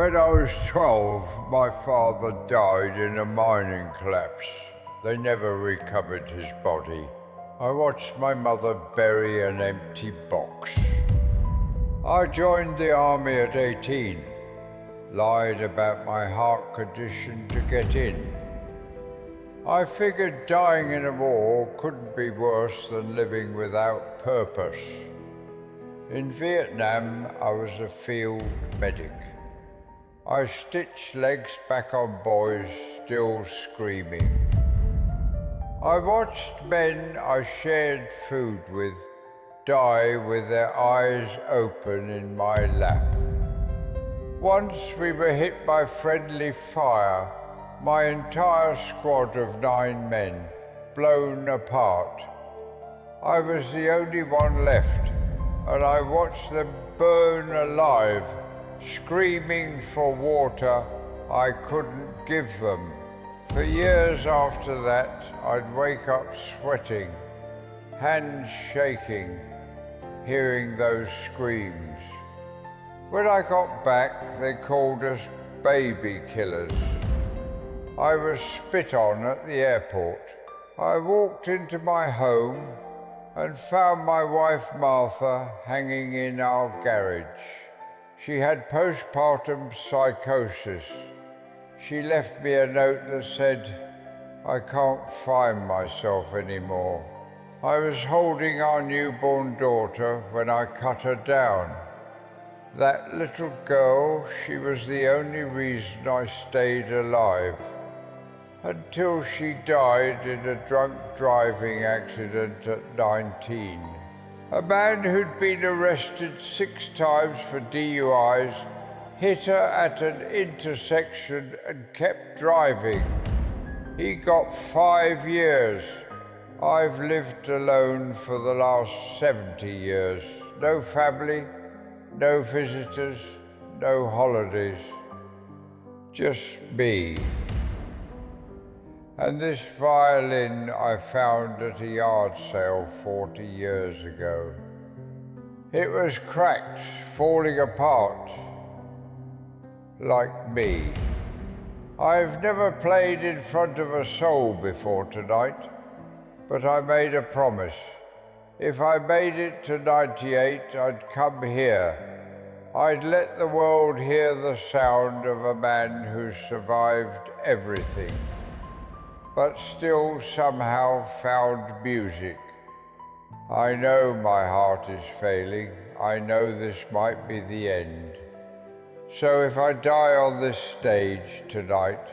When I was 12, my father died in a mining collapse. They never recovered his body. I watched my mother bury an empty box. I joined the army at 18, lied about my heart condition to get in. I figured dying in a war couldn't be worse than living without purpose. In Vietnam, I was a field medic. I stitched legs back on boys still screaming. I watched men I shared food with die with their eyes open in my lap. Once we were hit by friendly fire, my entire squad of 9 men blown apart. I was the only one left, and I watched them burn alive, screaming for water I couldn't give them. For years after that, I'd wake up sweating, hands shaking, hearing those screams. When I got back, they called us baby killers. I was spit on at the airport. I walked into my home and found my wife Martha hanging in our garage. She had postpartum psychosis. She left me a note that said, "I can't find myself anymore." I was holding our newborn daughter when I cut her down. That little girl, she was the only reason I stayed alive, until she died in a drunk driving accident at 19. A man who'd been arrested 6 times for DUIs hit her at an intersection and kept driving. He got 5 years. I've lived alone for the last 70 years. No family, no visitors, no holidays. Just me. And this violin I found at a yard sale 40 years ago. It was cracked, falling apart, like me. I've never played in front of a soul before tonight, but I made a promise. If I made it to 98, I'd come here. I'd let the world hear the sound of a man who survived everything, but still somehow found music. I know my heart is failing. I know this might be the end. So if I die on this stage tonight,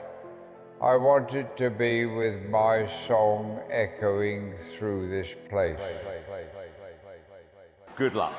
I want it to be with my song echoing through this place. Good luck.